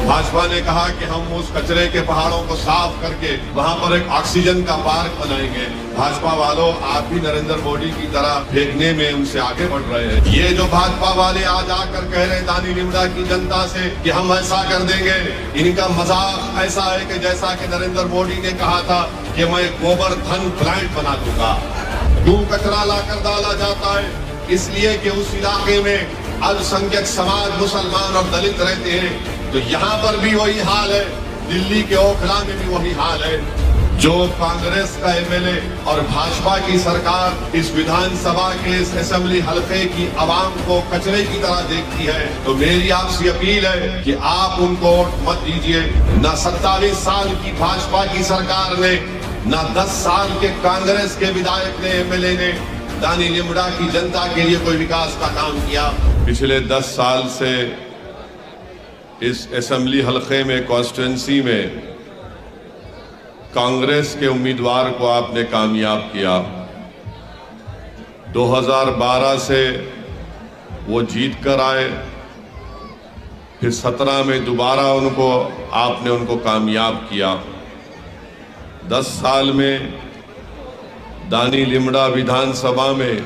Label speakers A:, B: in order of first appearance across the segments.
A: भाजपा ने कहा कि हम उस कचरे के पहाड़ों को साफ करके वहां पर एक ऑक्सीजन का पार्क बनाएंगे। भाजपा वालों, आप भी नरेंद्र मोदी की तरह फेंकने में उनसे आगे बढ़ रहे हैं। ये जो भाजपा वाले आज आकर कह रहे हैं दानी लिमड़ा की जनता से कि हम ऐसा कर देंगे, इनका मजाक ऐसा है कि जैसा कि नरेंद्र मोदी ने कहा था कि मैं गोवर्धन प्लांट बना दूंगा। क्यों कचरा लाकर डाला जाता है? इसलिए कि उस इलाके में अल्पसंख्यक समाज, मुसलमान और दलित रहते हैं। तो यहाँ पर भी वही हाल है, दिल्ली के ओखला में भी वही हाल है। जो कांग्रेस का एमएलए और भाजपा की सरकार इस विधानसभा के इस असेंबली हलके की आवाम को कचरे की तरह देखती है, तो मेरी आपसे अपील है कि आप उनको वोट मत दीजिए। न 27 साल की भाजपा की सरकार ने, न 10 साल के कांग्रेस के विधायक ने, एमएलए ने दानी लिमड़ा की जनता के लिए कोई विकास का काम किया। पिछले 10 साल से इस असेंबली हलके में, कॉन्स्टिट्यूंसी में कांग्रेस के उम्मीदवार को आपने कामयाब किया। 2012 से वो जीत कर आए, फिर 17 में दोबारा आपने उनको कामयाब किया। 10 साल में दानी लिमड़ा विधानसभा में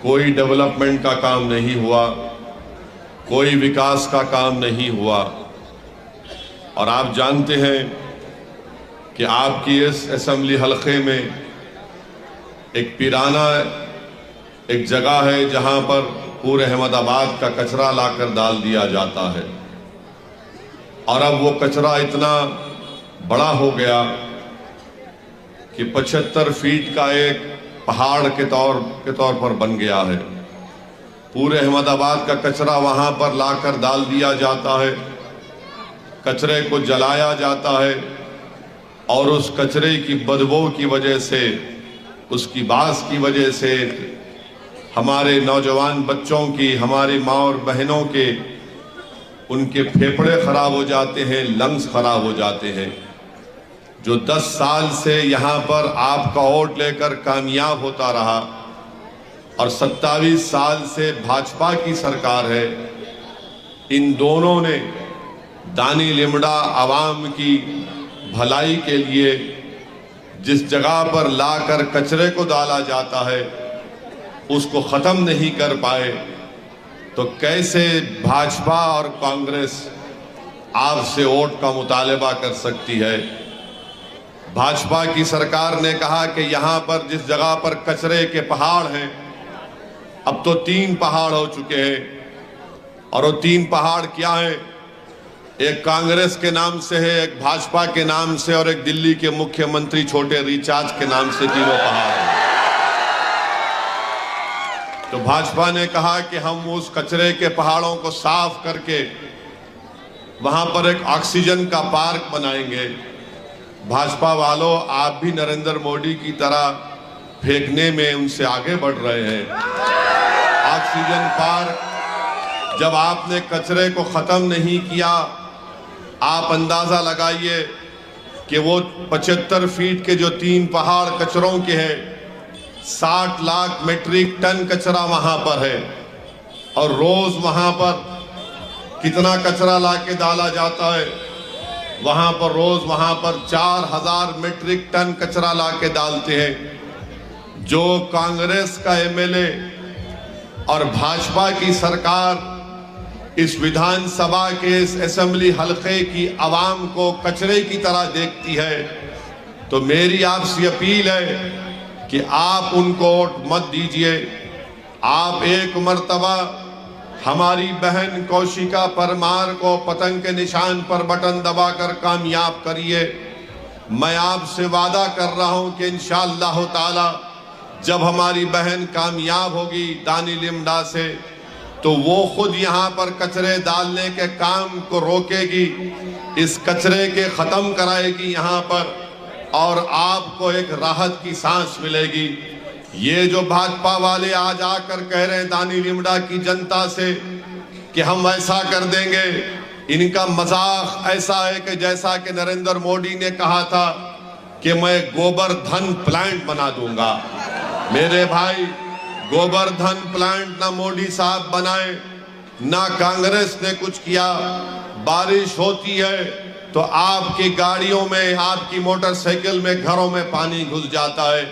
A: कोई डेवलपमेंट का काम नहीं हुआ, कोई विकास का काम नहीं हुआ। और आप जानते हैं कि आपकी इस असेंबली हलके में एक पिराना एक जगह है जहां पर पूरे अहमदाबाद का कचरा लाकर डाल दिया जाता है। और अब वो कचरा इतना बड़ा हो गया कि 75 फीट का एक पहाड़ के तौर पर बन गया है। पूरे अहमदाबाद का कचरा वहां पर लाकर डाल दिया जाता है, कचरे को जलाया जाता है और उस कचरे की बदबू की वजह से, उसकी बास की वजह से हमारे नौजवान बच्चों की, हमारी माँ और बहनों के, उनके फेफड़े खराब हो जाते हैं, लंग्स खराब हो जाते हैं। जो 10 साल से यहाँ पर आपका वोट लेकर कामयाब होता रहा और 27 साल से भाजपा की सरकार है, इन दोनों ने दानी लिमड़ा आवाम की भलाई के लिए जिस जगह पर लाकर कचरे को डाला जाता है उसको खत्म नहीं कर पाए, तो कैसे भाजपा और कांग्रेस आपसे वोट का मुतालबा कर सकती है? भाजपा की सरकार ने कहा कि यहां पर जिस जगह पर कचरे के पहाड़ हैं, अब तो 3 पहाड़ हो चुके हैं। और वो 3 पहाड़ क्या है? एक कांग्रेस के नाम से है, एक भाजपा के नाम से और एक दिल्ली के मुख्यमंत्री छोटे रिचार्ज के नाम से, तीनों पहाड़ हैं। तो भाजपा ने कहा कि हम उस कचरे के पहाड़ों को साफ करके वहां पर एक ऑक्सीजन का पार्क बनाएंगे। भाजपा वालों, आप भी नरेंद्र मोदी की तरह फेंकने में उनसे आगे बढ़ रहे हैं। ऑक्सीजन पार्क, जब आपने कचरे को खत्म नहीं किया, आप अंदाजा लगाइए कि वो 75 फीट के जो 3 पहाड़ कचरों के हैं, 60 लाख मीट्रिक टन कचरा वहां पर है। और रोज वहां पर कितना कचरा लाके डाला जाता है? वहां पर रोज 4000 मीट्रिक टन कचरा लाके डालते हैं। जो कांग्रेस का एमएलए और भाजपा की सरकार इस विधानसभा के इस असेंबली हलके की आवाम को कचरे की तरह देखती है, तो मेरी आपसे अपील है कि आप उनको वोट मत दीजिए। आप एक मर्तबा हमारी बहन कौशिका परमार को पतंग के निशान पर बटन दबाकर कामयाब करिए। मैं आपसे वादा कर रहा हूं कि इंशाअल्लाह ताला जब हमारी बहन कामयाब होगी दानी लिमड़ा से, तो वो खुद यहाँ पर कचरे डालने के काम को रोकेगी, इस कचरे के खत्म कराएगी यहाँ पर, और आपको एक राहत की सांस मिलेगी। ये जो भाजपा वाले आज आकर कह रहे हैं दानी लिमड़ा की जनता से कि हम ऐसा कर देंगे, इनका मजाक ऐसा है कि जैसा कि नरेंद्र मोदी ने कहा था कि मैं गोवर्धन प्लांट बना दूंगा। मेरे भाई, गोवर्धन प्लांट ना मोदी साहब बनाए, ना कांग्रेस ने कुछ किया। बारिश होती है तो आपकी गाड़ियों में, आपकी मोटरसाइकिल में, घरों में पानी घुस जाता है।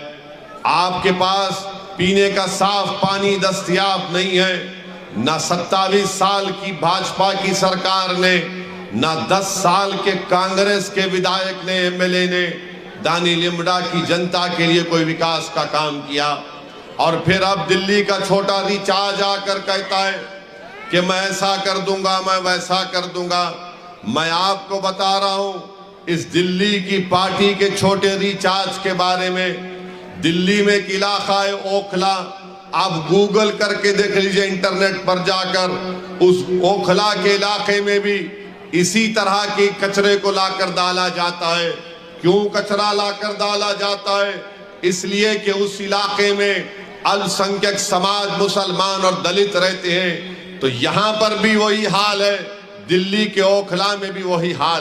A: आपके पास पीने का साफ पानी दस्तयाब नहीं है। ना 27 साल की भाजपा की सरकार ने, ना 10 साल के कांग्रेस के विधायक ने, एमएलए ने दानी लिमड़ा की जनता के लिए कोई विकास का काम किया। और फिर अब दिल्ली का छोटा रिचार्ज आकर कहता है कि मैं ऐसा कर दूंगा, मैं वैसा कर दूंगा। मैं आपको बता रहा हूं, इस दिल्ली की पार्टी के छोटे रिचार्ज के बारे में। दिल्ली में एक इलाका है ओखला, आप गूगल करके देख लीजिए इंटरनेट पर जाकर। उस ओखला के इलाके में भी इसी तरह के कचरे को लाकर डाला जाता है। क्यों कचरा लाकर डाला जाता है? इसलिए कि उस इलाके में अल्पसंख्यक समाज, मुसलमान और दलित रहते हैं। तो यहां पर भी वही हाल है, दिल्ली के ओखला में भी वही हाल।